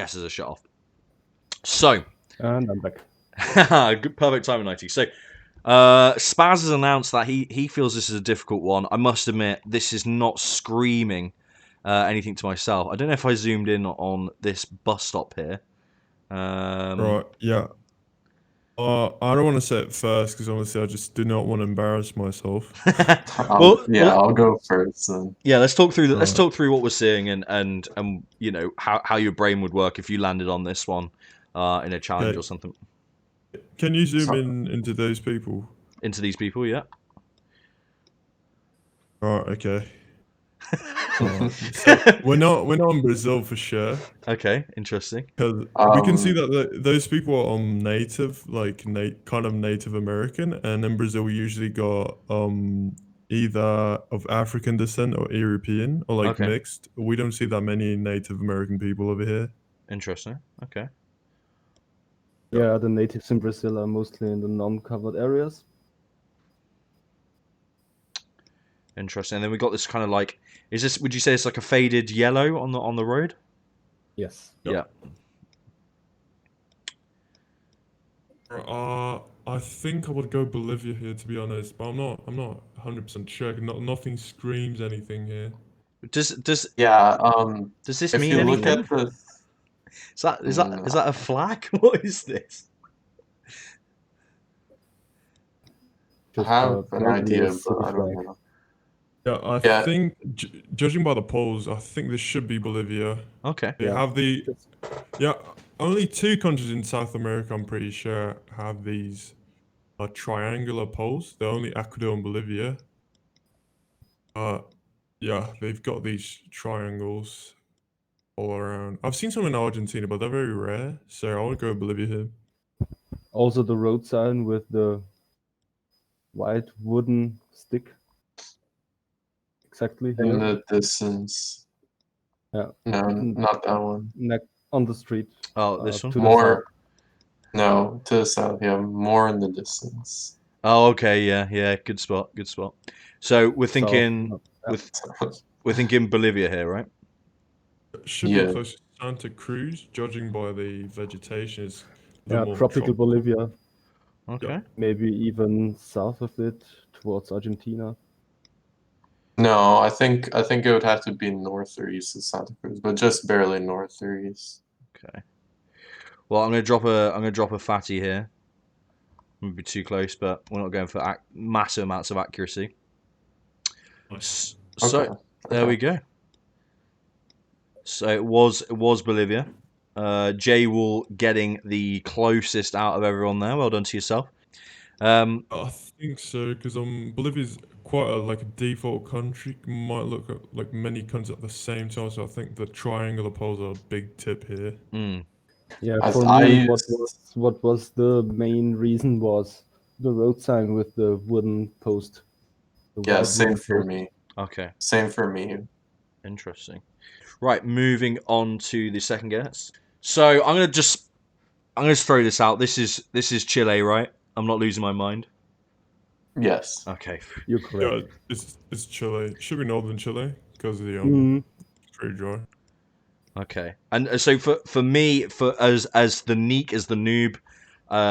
guesses are shut off. So, And I'm back. good, perfect timing, 90. So, Spaz has announced that he feels this is a difficult one. I must admit, this is not screaming anything to myself. I don't know if I zoomed in on this bus stop here. Right, yeah. I don't want to say it first because honestly, I just do not want to embarrass myself. I'll go first then. Yeah, let's talk through let's Right. talk through what we're seeing and you know how your brain would work if you landed on this one in a challenge Okay. or something. Can you zoom in into those people? Into these people, yeah. Right, okay. So we're not in Brazil for sure. Okay, interesting. Because we can see that those people are native, like kind of Native American, and in Brazil we usually got either of African descent or European or like Okay. mixed. We don't see that many Native American people over here. Interesting. Okay. Yeah, the natives in Brazil are mostly in the non-covered areas. Interesting. And then we got this kind of like, is this? Would you say it's like a faded yellow on the road? Yes. Yeah. I think I would go Bolivia here to be honest, but I'm not 100% sure. Nothing screams anything here. Does Does this if mean you look anything? at the Is that a flag? What is this? I have an idea, but I don't know. Yeah, I think judging by the polls, I think this should be Bolivia. Okay. They have only 2 countries in South America, I'm pretty sure, have these triangular poles. They're only Ecuador and Bolivia. Yeah, they've got these triangles all around. I've seen some in Argentina, but they're very rare. So I would go Bolivia here. Also the road sign with the white wooden stick. Exactly here. In the distance. Yeah. No, not that one. On the street. Oh, this one? To the No, to the south, yeah, more in the distance. Oh, okay, yeah, good spot. So we're thinking we're thinking Bolivia here, right? Should be close to Santa Cruz, judging by the vegetation. Is tropical Bolivia. Okay. Yeah. Maybe even south of it, towards Argentina. No, I think it would have to be north or east of Santa Cruz, but just barely north or east. Okay. Well, I'm gonna drop a fatty here. Maybe too close, but we're not going for massive amounts of accuracy. Nice. So there we go. So it was Bolivia. Jay Wool getting the closest out of everyone there. Well done to yourself. I think so because Bolivia's quite a default country. Might look at like many countries at the same time. So I think the triangular poles are a big tip here. Yeah, for me, what was the main reason was the road sign with the wooden post. Yeah, same for me. Okay. Same for me. Interesting. Right, moving on to the second guess. So I'm gonna throw this out. This is Chile, right? I'm not losing my mind. Yes. Okay. You're correct. Yeah, it's Chile. It should be northern Chile because of the pretty dry. Okay, and so for me, as the neek as the noob,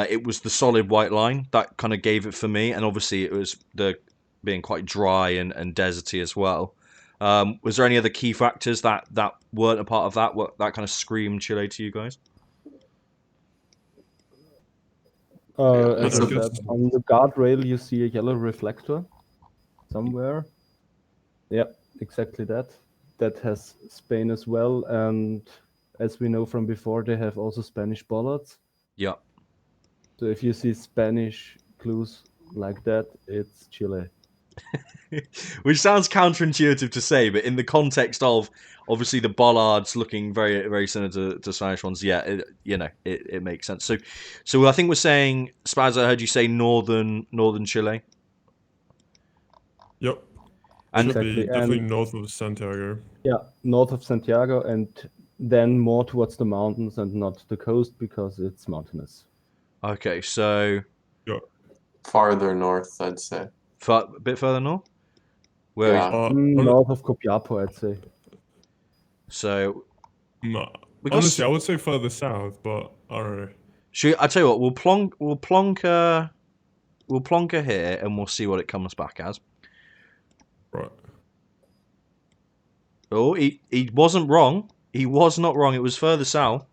it was the solid white line that kind of gave it for me, and obviously it was the being quite dry and deserty as well. Was there any other key factors that weren't a part of that? What that kind of screamed Chile to you guys? On the guardrail, you see a yellow reflector somewhere. Yeah, exactly that. That has Spain as well, and as we know from before, they have also Spanish bollards. Yeah. So if you see Spanish clues like that, it's Chile. Which sounds counterintuitive to say, but in the context of obviously the bollards looking very very similar to Spanish ones, yeah, it makes sense. So I think we're saying, Spaz, I heard you say northern Chile. Yep. And should be definitely north of Santiago. Yeah, north of Santiago, and then more towards the mountains and not the coast because it's mountainous. Okay, so farther north, I'd say. A bit further north. Where north of Copiapo, I'd say. So, no, Honestly, I would say further south, but I don't know. I tell you what, we'll plonk her here, and we'll see what it comes back as. Right. Oh, he wasn't wrong. He was not wrong. It was further south,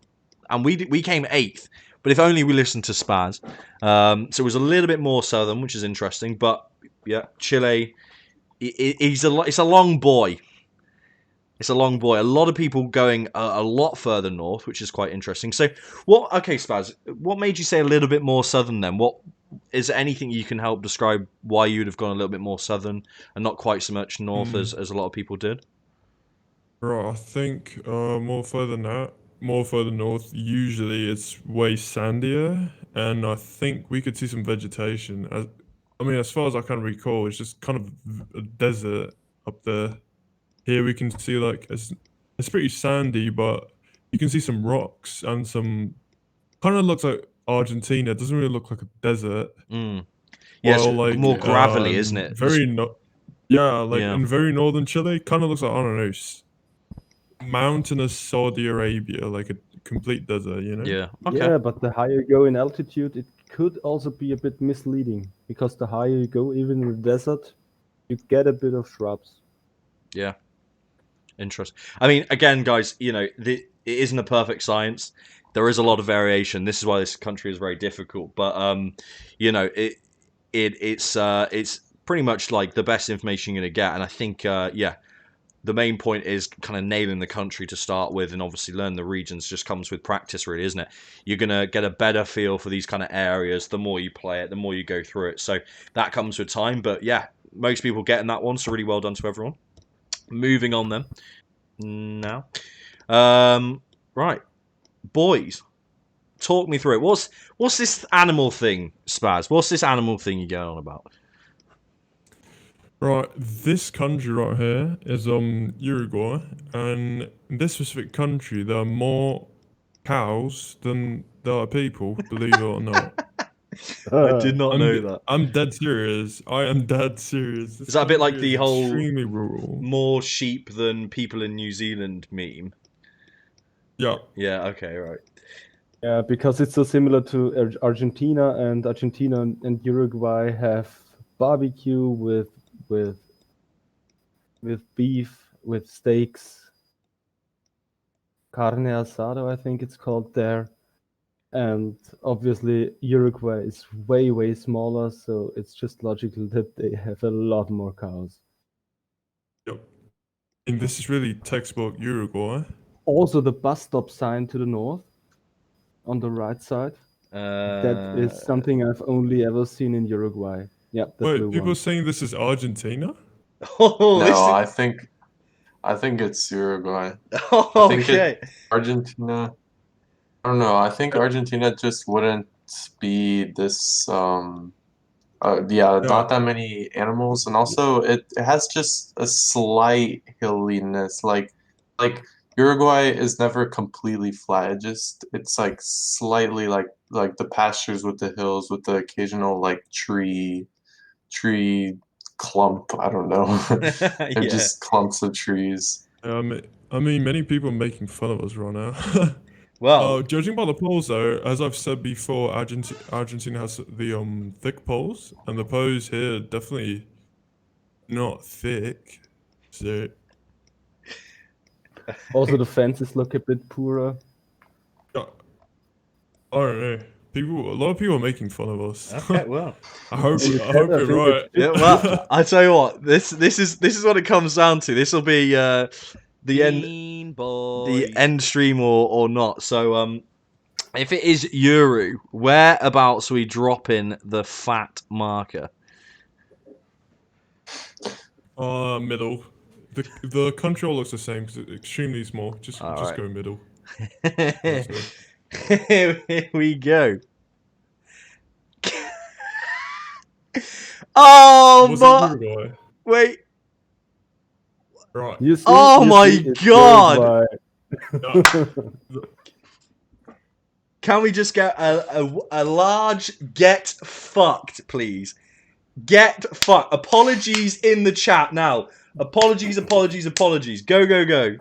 and we came 8th. But if only we listened to Spaz. So it was a little bit more southern, which is interesting. But yeah, Chile. It's a long boy. It's a long boy. A lot of people going a lot further north, which is quite interesting. So, okay, Spaz, what made you say a little bit more southern then? What is there anything you can help describe why you would have gone a little bit more southern and not quite so much north as a lot of people did? Right, I think more further north, usually it's way sandier, and I think we could see some vegetation. I mean, as far as I can recall, it's just kind of a desert up there. Here we can see it's pretty sandy, but you can see some rocks and some kind of looks like Argentina. It doesn't really look like a desert. Mm. Yes, While more gravelly, isn't it? Yeah, in very northern Chile, kind of looks like, I don't know, mountainous Saudi Arabia, like a complete desert, you know? Yeah. Okay. Yeah, but the higher you go in altitude, it could also be a bit misleading because the higher you go, even in the desert, you get a bit of shrubs. Yeah. Interesting. I mean, again, guys, it isn't a perfect science. There is a lot of variation. This is why this country is very difficult. But it's pretty much like the best information you're gonna get. And I think the main point is kind of nailing the country to start with, and obviously learn the regions just comes with practice, really, isn't it? You're gonna get a better feel for these kind of areas the more you play it, the more you go through it. So that comes with time. But yeah, most people getting that one. So really well done to everyone. Moving on then. Now, right, boys, talk me through it. What's this animal thing, Spaz? What's this animal thing you're going on about? Right, this country right here is Uruguay, and in this specific country there are more cows than there are people, believe it or not. I did not know that. I'm dead serious. I am dead serious. This Is that a bit like country the is whole extremely rural? more sheep than people in New Zealand meme? Yeah. Yeah. Okay. Right. Yeah, because it's so similar to Argentina, and Argentina and Uruguay have barbecue with beef, with steaks, carne asado, I think it's called there. And obviously Uruguay is way smaller, so it's just logical that they have a lot more cows. Yep. And this is really textbook Uruguay. Also, the bus stop sign to the north, on the right side, that is something I've only ever seen in Uruguay. Yeah, the Wait, blue people one. are saying this is Argentina? Oh, No, I think it's Uruguay. I think okay. Argentina. I don't know. I think Argentina just wouldn't be this. Yeah, not that many animals, and also it has just a slight hilliness. Like Uruguay is never completely flat. It's like slightly like the pastures with the hills with the occasional like tree clump. I don't know. They're Yeah. just clumps of trees. I mean, many people are making fun of us right now. Well, Judging by the polls, though, as I've said before, Argentina has the thick poles, and the poles here definitely not thick. So Also, the fences look a bit poorer. I don't know. A lot of people are making fun of us. okay. Well. I hope think you're right. Yeah, well, I tell you what, this is what it comes down to. This will be the end stream or not. So if it is Euro, whereabouts are we dropping the fat marker? Middle. The country all looks the same because it's extremely small. Just right. go middle. Here we go. Oh Was my! it Uruguay? Wait. Right. Oh my god! Can we just get a large get fucked, please? Get fucked. Apologies in the chat now. Apologies. Go.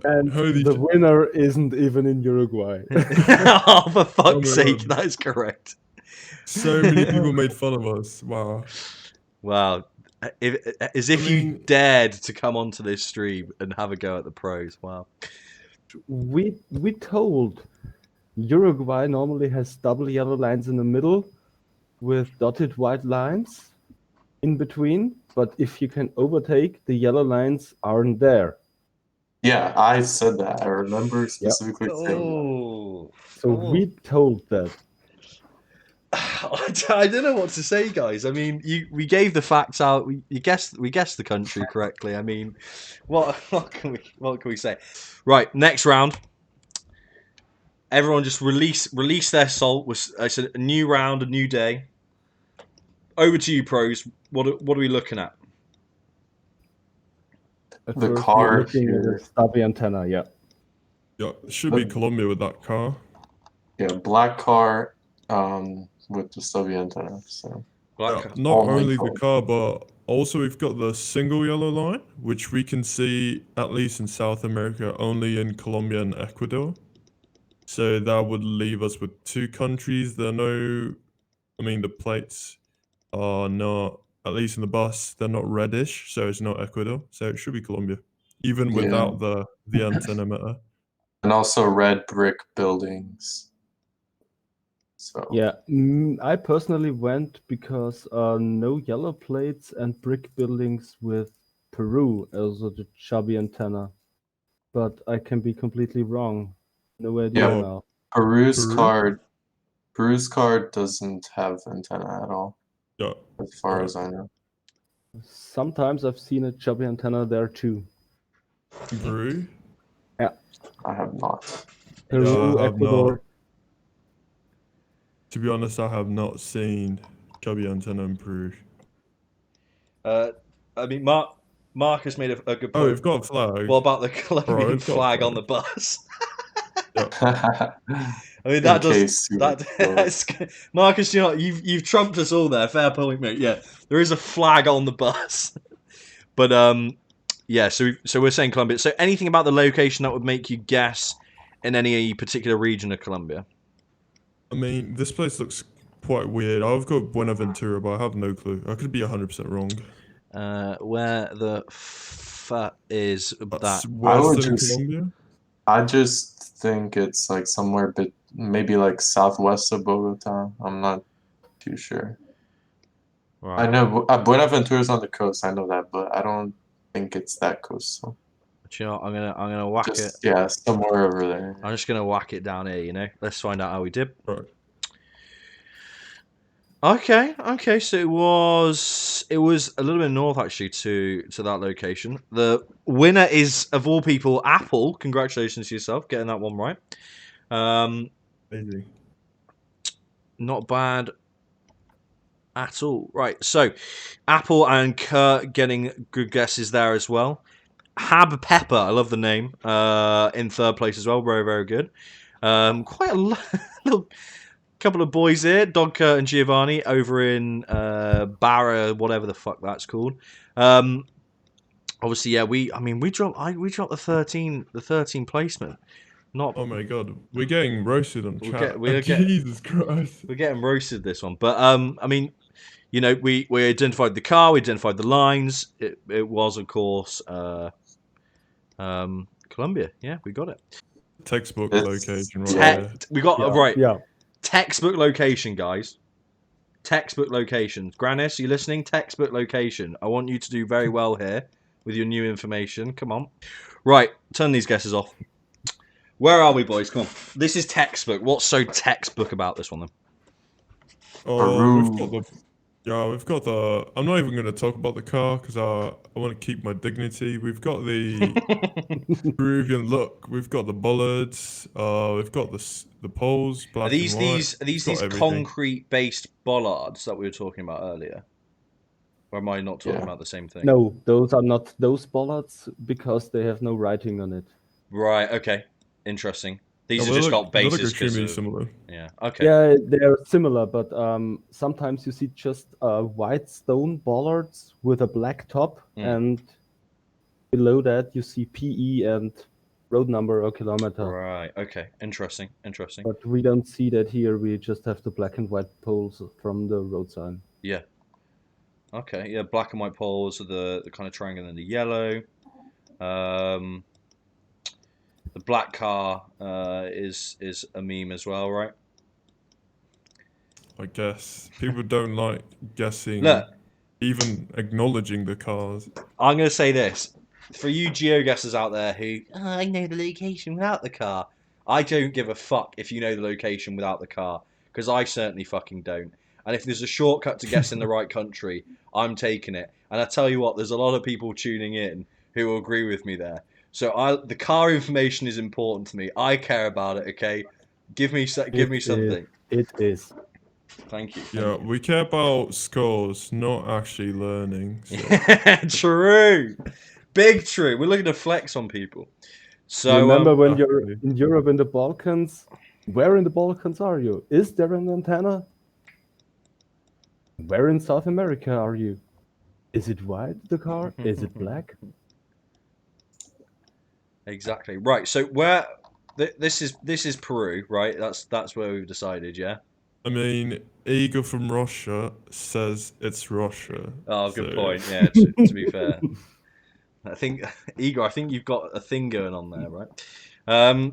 And Holy the shit. winner isn't even in Uruguay. Oh, for fuck's Oh my sake, God. that is correct. So many people made fun of us. Wow. Wow. As if you mean- dared to come onto this stream and have a go at the pros. Wow. we told Uruguay normally has double yellow lines in the middle with dotted white lines in between, but if you can overtake, the yellow lines aren't there. Yeah, I said that. I remember specifically saying that. Oh. So we told that. I don't know what to say, guys. I mean, we gave the facts out. We guessed the country correctly. I mean, what can we say? Right, next round. Everyone just release their salt. It's a new round, a new day. Over to you, pros. What are we looking at? At The first, car we're looking at here. a stubby antenna, yeah. Yeah, it should be Colombia with that car. Yeah, black car with the stubby antenna. So Black. Yeah, not only the car, but also we've got the single yellow line, which we can see, at least in South America, only in Colombia and Ecuador. So that would leave us with two countries. The plates are not, at least in the bus, they're not reddish, so it's not Ecuador. So it should be Colombia, even without the antenna meter. and also red brick buildings. So Yeah, I personally went because no yellow plates and brick buildings with Peru as the chubby antenna. But I can be completely wrong. No idea Yeah. now. Peru's Peru? card doesn't have antenna at all, Yeah. as far as I know. Sometimes I've seen a chubby antenna there too. Peru? I have not. Peru, I have Ecuador. not. To be honest, I have not seen chubby antenna in Peru. I mean, Marcus made a good Oh, point. we've got a flag. What about the Colombian we've got a flag on flag. the bus? Yeah. I mean, that does that's Marcus. You know, you've trumped us all there. Fair point, mate. Yeah, there is a flag on the bus, but yeah. So we're saying Colombia. So anything about the location that would make you guess in any particular region of Colombia? I mean, this place looks quite weird. I've got Buenaventura, but I have no clue. I could be 100% wrong. Where the fuck is That's that? Western Colombia? I just think it's like somewhere maybe like southwest of Bogota. I'm not too sure. Right. I know Buenaventura's on the coast. I know that, but I don't think it's that coastal. But you know, I'm gonna whack it. Yeah, somewhere over there. I'm just gonna whack it down here. You know, let's find out how we did. Right. Okay. So it was a little bit north actually to that location. The winner is of all people Apple. Congratulations to yourself getting that one right. Amazing. Not bad at all. Right. So Apple and Kurt getting good guesses there as well. Hab Pepper, I love the name. In third place as well. Very, very good. Quite a little couple of boys here, Dog Kurt and Giovanni, over in Barra, whatever the fuck that's called. Obviously, yeah, we dropped the 13 placement. Not. Oh my god, we're getting roasted on chat. Jesus Christ. We're getting roasted this one, but I mean, you know, we identified the car, we identified the lines. It was of course Colombia. Yeah, we got it. Textbook location, right? We got right. Yeah. Textbook location, guys. Textbook location. Granis, you listening? Textbook location. I want you to do very well here with your new information. Come on. Right, turn these guesses off. Where are we, boys? Come on. This is textbook. What's so textbook about this one, then? We've got the. I'm not even going to talk about the car because I want to keep my dignity. We've got the Peruvian look. We've got the bollards. We've got the poles, black and white. Are these concrete-based bollards that we were talking about earlier? Or am I not talking about the same thing? No, those are not those bollards because they have no writing on it. Right. Okay. Interesting. These are just got bases. They look extremely similar. Yeah. Okay. Yeah, they're similar, but sometimes you see just white stone bollards with a black top, and below that you see PE and road number or kilometer. Right. Okay. Interesting. Interesting. But we don't see that here. We just have the black and white poles from the road sign. Yeah. Okay. Yeah. Black and white poles are the kind of triangle, and the yellow. The black car is a meme as well, right? I guess people don't like guessing, Look, even acknowledging the cars. I'm going to say this. For you geoguessers out there who, "Oh, I know the location without the car. I don't give a fuck if you know the location without the car. Because I certainly fucking don't. And if there's a shortcut to guessing the right country, I'm taking it. And I tell you what, there's a lot of people tuning in who will agree with me there. So the car information is important to me. I care about it, okay? Give me something. It is. Thank you. Yeah, we care about scores, not actually learning. So. True. Big true. We're looking to flex on people. So remember when you're Exactly. in Europe in the Balkans? Where in the Balkans are you? Is there an antenna? Where in South America are you? Is it white, the car? Is it black? Exactly. Right. So where this is Peru, right? That's where we've decided, yeah. I mean, Igor from Russia says it's Russia. Oh, good so- point. Yeah, to be fair. I think Igor, I think you've got a thing going on there, right?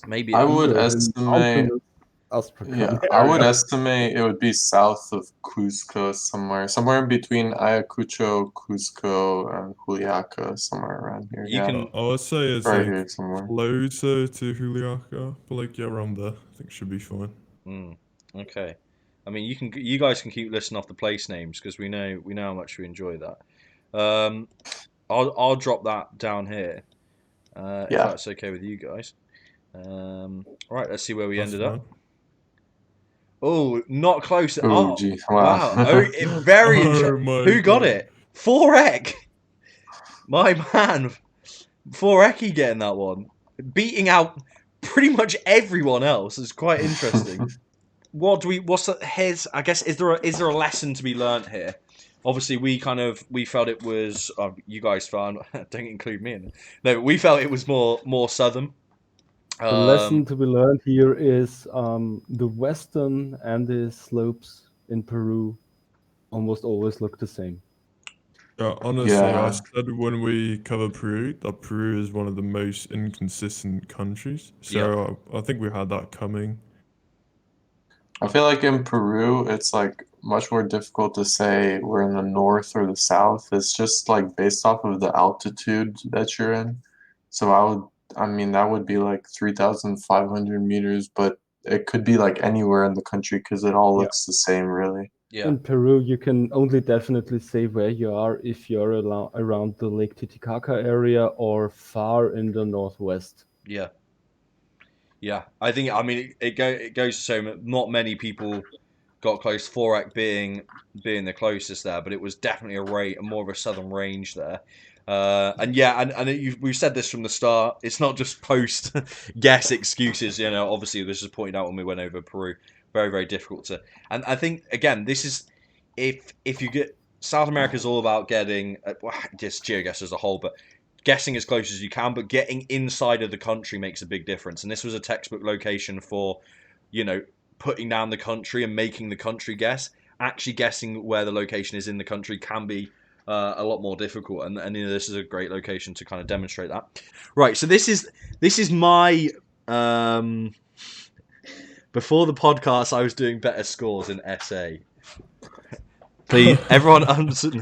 Maybe I would Igor in estimate. mountainous Astrakhan Yeah, I would area. estimate it would be south of Cusco somewhere in between Ayacucho, Cusco, and Juliaca, somewhere around here. You Yeah, can I would say it's right like here somewhere. closer to Juliaca, but like yeah, around there. I think should be fine. okay. I mean, you guys can keep listing off the place names because we know how much we enjoy that. I'll drop that down here if Yeah. that's okay with you guys. All right, let's see where we That's ended fine. up. Oh, not close. Oh, Oh, gee, wow. wow. Oh, very Oh interesting. my Who got God. it? 4Ek. My man. 4Eki getting that one. Beating out pretty much everyone else is quite interesting. I guess is there a lesson to be learnt here? Obviously we felt it was you guys found don't include me in it. No, we felt it was more southern. The lesson to be learned here is the western Andes slopes in Peru almost always look the same. Yeah, honestly, I Yeah. said when we covered Peru that Peru is one of the most inconsistent countries. So I think we had that coming. I feel like in Peru, it's like much more difficult to say we're in the north or the south. It's just like based off of the altitude that you're in. So I mean, that would be like 3,500 meters, but it could be like anywhere in the country because it all Yeah. looks the same, really. Yeah. In Peru, you can only definitely say where you are if you're around the Lake Titicaca area or far in the northwest. Yeah. Yeah. I mean it goes to show not many people got close. 4Ek being the closest there, but it was definitely a more of a southern range there. And yeah, and we've said this from the start. It's not just post guess excuses. You know, obviously this was pointed out when we went over Peru. Very very difficult to. And I think again, this is if you get South America is all about getting just GeoGuessr as a whole, but guessing as close as you can. But getting inside of the country makes a big difference. And this was a textbook location for, you know, putting down the country and making the country guess. Actually guessing where the location is in the country can be a lot more difficult, and you know, this is a great location to kind of demonstrate that. Right, so this is my before the podcast I was doing better scores in SA. Please, everyone, no,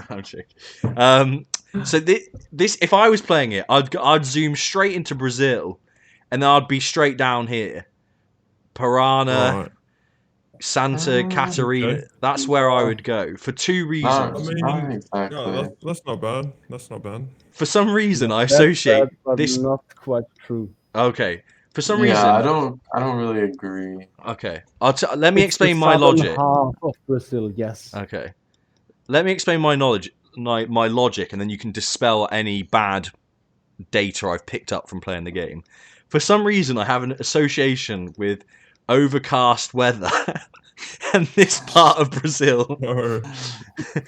I'm joking. So this, if I was playing it, I'd zoom straight into Brazil, and then I'd be straight down here, Parana, Right. Santa Catarina. Okay. That's where I would go for two I reasons. mean, Not yeah, exactly. that's not bad. That's not bad. For some reason, I That's associate bad, but this. not quite true. Okay, for some Yeah, I reason. don't really agree. Okay, let me It's explain the my southern logic. half of Brazil, yes. Okay, let me explain my knowledge, my logic, and then you can dispel any bad data I've picked up from playing the game. For some reason, I have an association with overcast weather and this part of Brazil. No.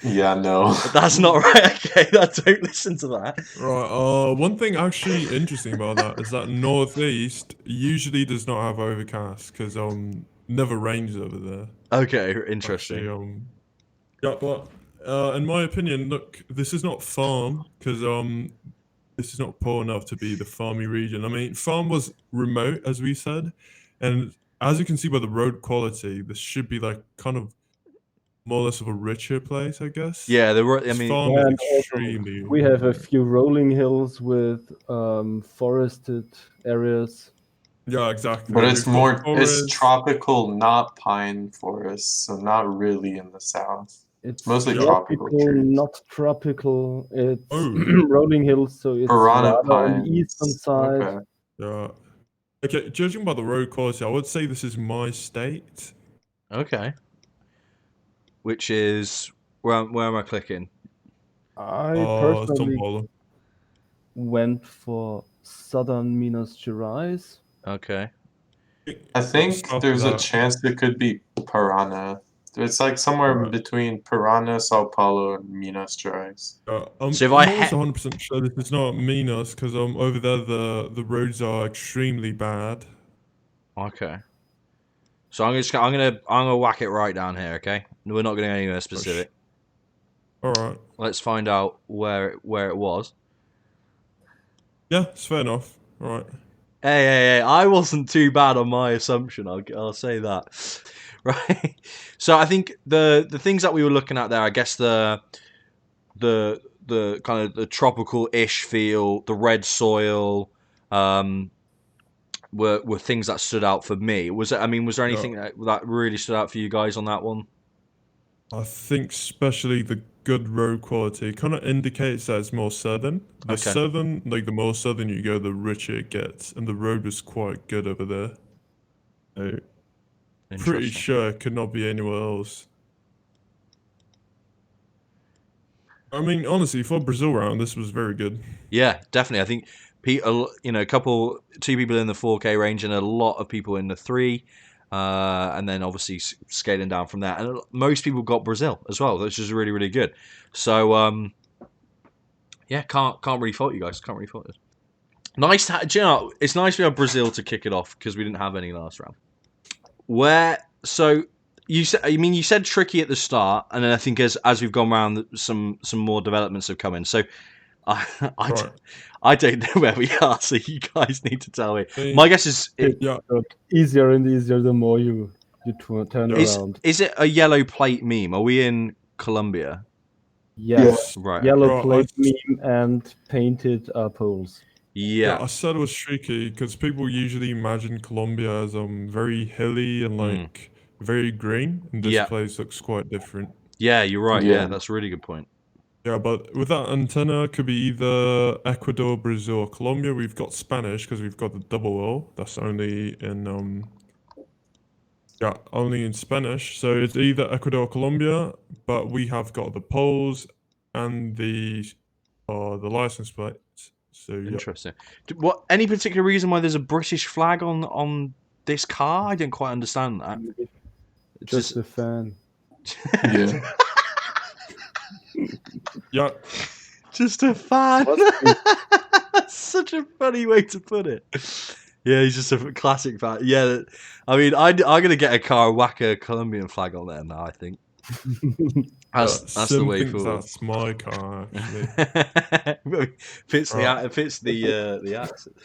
Yeah, no. That's not right. Okay, don't listen to that. Right. One thing actually interesting about that is that northeast usually does not have overcast because never rains over there. Okay, interesting. Actually, yeah, but in my opinion, look, this is not farm because this is not poor enough to be the farmy region. I mean, farm was remote, as we said, and as you can see by the road quality, this should be like kind of more or less of a richer place, I guess. Yeah, there were. I This mean, farm Yeah, is and also extremely. we have a few rolling hills with forested areas. Yeah, exactly. But it's We've got it's forests. tropical, not pine forest, so not really in the south. It's Mostly tropical tropical, trees. not tropical. It's Oh. rolling hills, so it's Piranha rather on the eastern pines. side. Okay. Yeah. Okay, judging by the road quality, I would say this is my state. okay. Which is where am I clicking? I São personally Paulo. went for southern Minas Gerais. Okay. I think Stuff there's a that- chance it could be Piranha. It's like somewhere Right. between Piranha, Sao Paulo, and Minas Gerais. So if I'm I almost ha- 100% sure this is not Minas because over there the roads are extremely bad. Okay. So I'm gonna whack it right down here. Okay. We're not going anywhere specific. All right. Let's find out where it was. Yeah, it's fair enough. All right. Hey! I wasn't too bad on my assumption. I'll say that. Right. So I think the things that we were looking at there, I guess the kind of the tropical-ish feel, the red soil, were things that stood out for me. Was there anything that really stood out for you guys on that one? I think especially the good road quality kind of indicates that it's more southern. The Okay. southern, like the more southern you go, the richer it gets, and the road was quite good over there. So, pretty Interesting. sure it could not be anywhere else. I mean, honestly, for Brazil round, this was very good. Yeah, definitely. I think two people in the 4K range and a lot of people in the 3, and then obviously scaling down from that. And most people got Brazil as well, which is really, really good. So yeah, can't really fault you guys. Can't really fault it. Nice to do you know, it's nice we have Brazil to kick it off because we didn't have any last round. So you said tricky at the start, and then I think as we've gone around, some more developments have come in. So Right. I don't know where we are, so you guys need to tell me. Hey, My guess is Yeah. Got easier and easier the more you turn around. is it a yellow plate meme? Are we in Colombia? Yes. Right. Yellow Right, plate meme and painted poles. Yeah, Yeah. I said it was tricky because people usually imagine Colombia as very hilly and like very green, and this Yeah. place looks quite different. Yeah, you're right. Yeah, Yeah. that's a really good point. Yeah, but with that antenna, it could be either Ecuador, Brazil, or Colombia. We've got Spanish because we've got the double O. That's only in only in Spanish. So it's either Ecuador or Colombia, but we have got the poles and the license plate. So yeah. Interesting. What? Any particular reason why there's a British flag on this car? I didn't quite understand that. It's Just a fan. Yeah. Yeah, just a fan. Must be. That's such a funny way to put it. Yeah, he's just a classic fan. Yeah, I mean, I'm gonna get a car, whack a Colombian flag on there now. I think that's the Sim way thinks forward. that's my car actually. fits Right. the accent.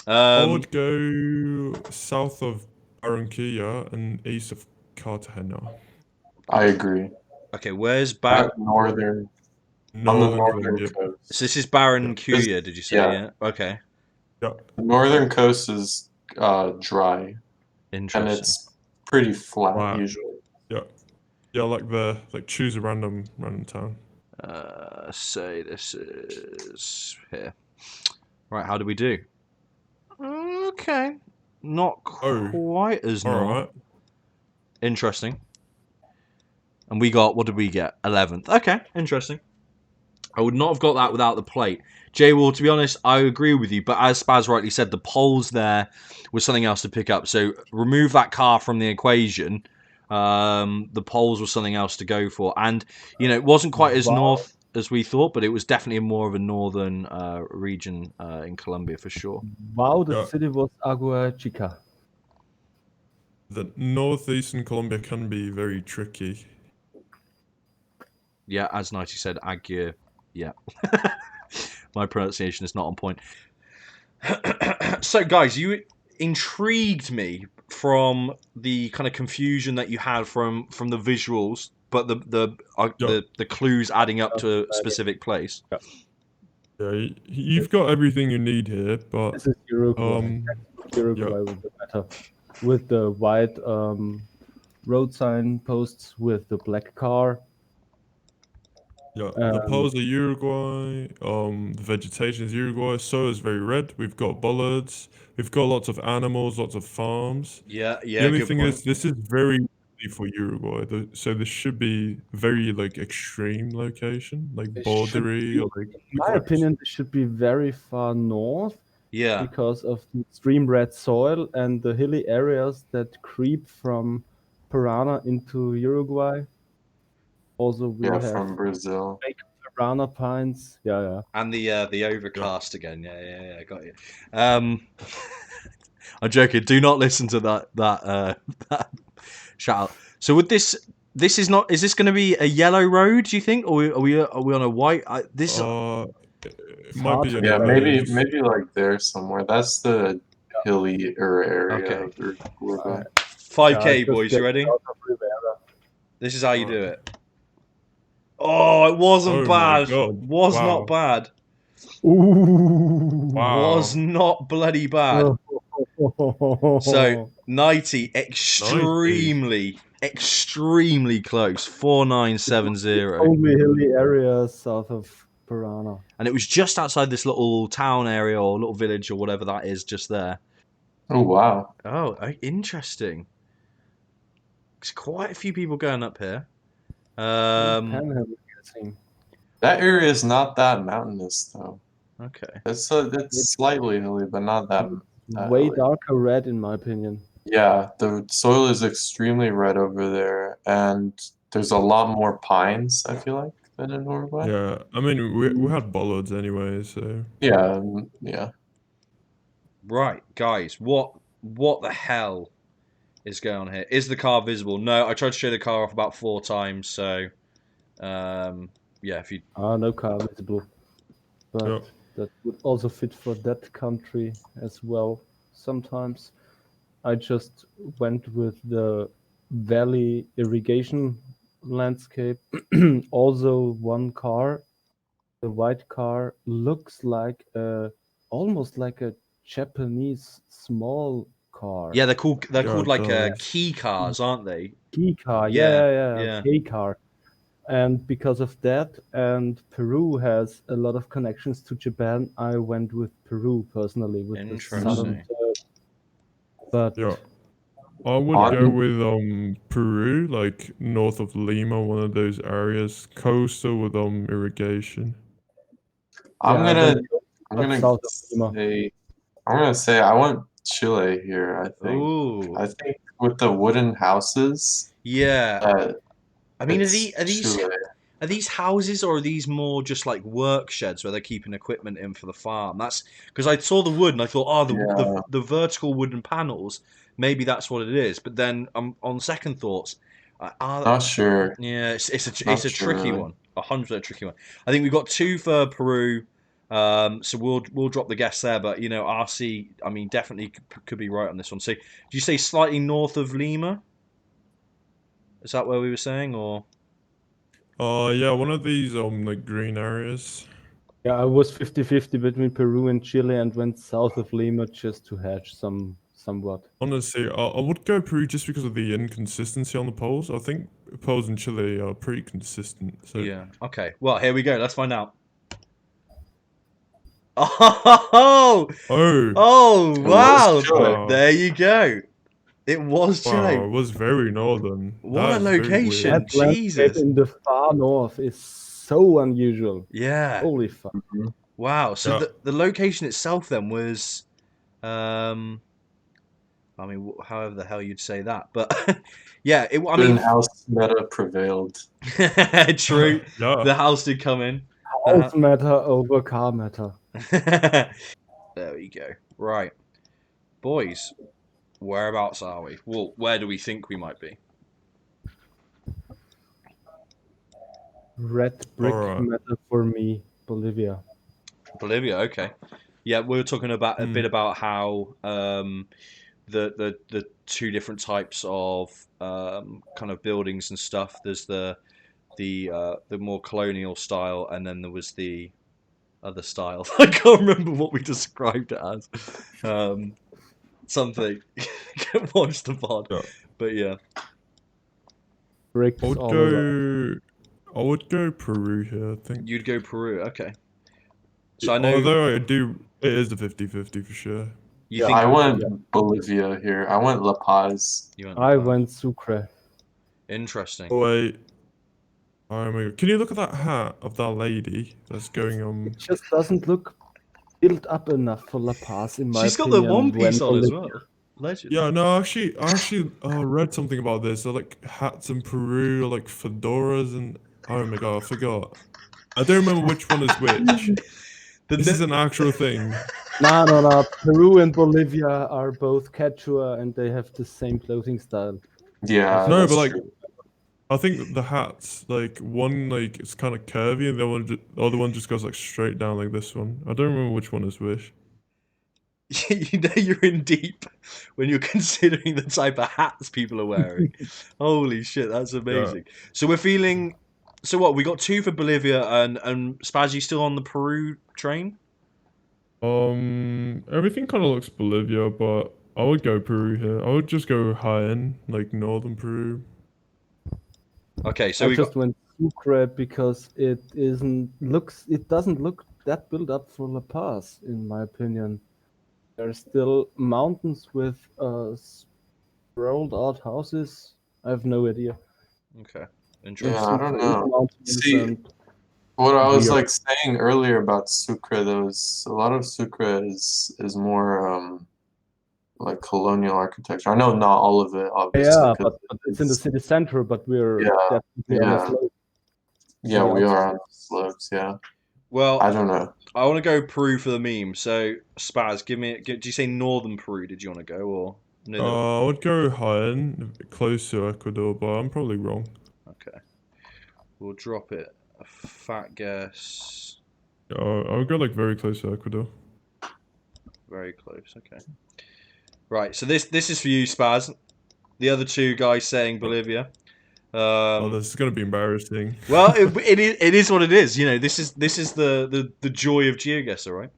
I would go south of Barranquilla and east of Cartagena. I agree. Okay, where's That Baron? on the northern Colombia. coast. So this is Barranquilla, did you say? Yeah. Yeah. Okay. Yeah. The northern coast is dry, and Interesting. it's pretty flat Wow. usually. Yeah, like choose a random town. Say this is here. Right, how do we do? Okay. Not quite as All normal. right. Interesting. And what did we get? 11th. Okay, interesting. I would not have got that without the plate. Jay Wall, to be honest, I agree with you, but as Spaz rightly said, the poles there was something else to pick up. So remove that car from the equation, The poles were something else to go for, and it wasn't quite as north as we thought, but it was definitely more of a northern region in Colombia for sure. Wow, the city was Agua Chica. The northeastern Colombia can be very tricky. Yeah, as Nighty said, Aguirre. Yeah. My pronunciation is not on point. So, guys, you intrigued me from the kind of confusion that you had from the visuals, but the clues adding up to a specific place. Yeah, you've got everything you need here, but this is Uruguay. Uruguay would be better, with the white road sign posts with the black car. Yeah, the poles are Uruguay. The vegetation is Uruguay. Soil is very red. We've got bollards. We've got lots of animals, lots of farms. Yeah. The only thing is, this is very easy for Uruguay. So this should be very extreme location, like bordery or like. In my opinion, this should be very far north. Yeah. Because of the extreme red soil and the hilly areas that creep from Parana into Uruguay. Also, we have from Brazil. fake Parana pines. Yeah. And the overcast again. Yeah. Got you. I'm joking. Do not listen to that shout out. So with this is not. Is this going to be a yellow road? Do you think, or are we on a white? It might be. Yeah, maybe like there somewhere. That's the hillier area of Uruguay. 5K, boys. You ready? This is how you do it. Oh, it wasn't bad. Was not bad. Ooh. Wow. Was not bloody bad. So, Nighty, extremely close. 4970. Only hilly areas south of Parana. And it was just outside this little town area or little village or whatever that is just there. Oh, wow. Oh, interesting. There's quite a few people going up here. That area is not that mountainous, though. Okay. It's slightly hilly, but not that way hilly. Darker red, in my opinion. Yeah, the soil is extremely red over there, and there's a lot more pines, I feel like, than in Uruguay. Yeah, I mean, we had bollards anyway, so... Yeah. Right, guys, what the hell is going on here? Is the car visible? No, I tried to show the car off about 4 times, so... yeah, if you... no car visible. But that would also fit for that country as well, sometimes. I just went with the valley irrigation landscape. Also, one car, the white car, looks like almost like a Japanese small car. Yeah, they're called like key cars, aren't they? Key car, yeah. Key car. And because of that, and Peru has a lot of connections to Japan, I went with Peru personally, with the southern. But yeah, I would go with Peru, like north of Lima, one of those areas, coastal with irrigation. I'm gonna say I want Chile here. I think. Ooh. I think with the wooden houses. Yeah. I mean, Chile. Are these houses or are these more just like work sheds where they're keeping equipment in for the farm? That's because I saw the wood and I thought, oh, the vertical wooden panels, maybe that's what it is. But then on second thoughts, not sure. Yeah, it's a tricky one, 100% tricky one. I think we've got 2 for Peru, so we'll drop the guess there. But RC, I mean, definitely could be right on this one. So, do you say slightly north of Lima? Is that where we were saying, or? Yeah, one of these like green areas. Yeah, I was 50-50 between Peru and Chile and went south of Lima just to hedge somewhat. Honestly, I would go Peru just because of the inconsistency on the poles. I think poles in Chile are pretty consistent. So. Yeah. Okay. Well, here we go. Let's find out. Oh! Wow! There you go. It was Chile. Wow, it was very northern. What a location! That Jesus. In the far north is so unusual. Yeah. Holy fuck. Wow. So the location itself then was, I mean, however the hell you'd say that, but yeah, I Certain mean, house meta prevailed. true. Yeah. The house did come in. House matter over car matter. There we go. Right, boys, whereabouts are we? Well, where do we think we might be? Red brick Alright. matter for me, Bolivia. Bolivia. Okay. Yeah, we were talking about a bit about how the two different types of kind of buildings and stuff. There's the more colonial style, and then there was the other style. I can't remember what we described it as. Something. Watch the pod. Yeah. But yeah. Bricks I would all around. go. I would go Peru here. I think. You'd go Peru. Okay. So I know Although I do, it is the 50-50 for sure. you Yeah, think I went yeah. Bolivia here. I went La Paz. you went I Nepal. went Sucre. Interesting. Oh wait. Oh my God. Can you look at that hat of that lady that's going on? It just doesn't look built up enough for La Paz, in my She's got the opinion. One Piece when on as Bolivia- well. Legend. Yeah, no, I actually read something about this. They're like hats in Peru, or like fedoras, and oh my God, I forgot. I don't remember which one is which. This is an actual thing. No. Peru and Bolivia are both Quechua and they have the same clothing style. Yeah, No, that's but like, true. I think the hats, like one like it's kind of curvy, and the other one just goes like straight down like this one. I don't remember which one is which. You know you're in deep when you're considering the type of hats people are wearing. Holy shit, that's amazing. So we're feeling. So what? We got two for Bolivia and Spaz, you still on the Peru train? Everything kind of looks Bolivia, but I would go Peru here. I would just go high end, like northern Peru. Okay, so I we got. just went Sucre because it doesn't look that built up for La Paz, in my opinion. There's still mountains with sprawled out houses. I have no idea. Okay, Yeah, interesting. I don't know. Mountains See, and what I was weird. like saying earlier about Sucre, there was a lot of Sucre is more like colonial architecture. I know not all of it, obviously, Yeah, 'cause but it's in the city center, but we're Yeah, definitely on a yeah. slope. Yeah, the we are outside. on the slopes. Yeah, Well, I don't know. I want to go Peru for the meme. So Spaz, Did you say northern Peru? Did you want to go or no? I would go high end, close to Ecuador, but I'm probably wrong. Okay, we'll drop it. A fat guess. I would go like very close to Ecuador. Very close. Okay. Right. So this is for you, Spaz. The other two guys saying Bolivia. Oh, this is gonna be embarrassing. Well, it is what it is. You know, this is the joy of Geoguessr, right?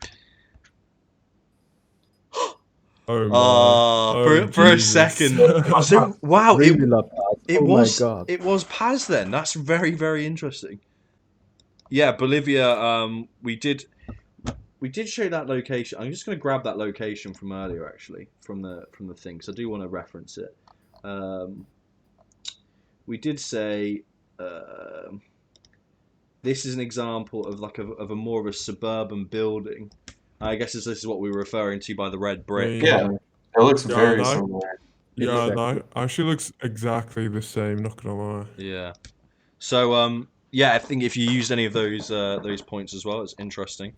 Oh my. Oh For a Jesus. second. So wow, Really La Paz. it Oh my god. Paz then. That's very interesting. Yeah, Bolivia. We did show that location. I'm just going to grab that location from earlier, actually, from the thing, because I do want to reference it. We did say this is an example of of a more of a suburban building. I guess this is what we were referring to by the red brick. Yeah, it looks Yeah, very that- similar. Yeah, Exactly. that actually looks exactly the same, not gonna lie. Yeah. So yeah, I think if you used any of those points as well, it's interesting.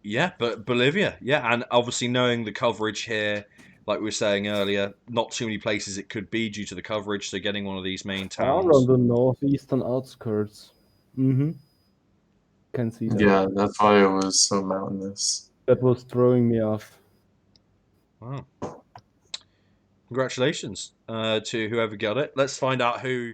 Yeah, but Bolivia, yeah, and obviously knowing the coverage here, like we were saying earlier, not too many places it could be due to the coverage. So getting one of these main Down on towns. the northeastern outskirts. Can see that. Yeah, that's why it was so mountainous. That was throwing me off. Wow. Congratulations to whoever got it. Let's find out who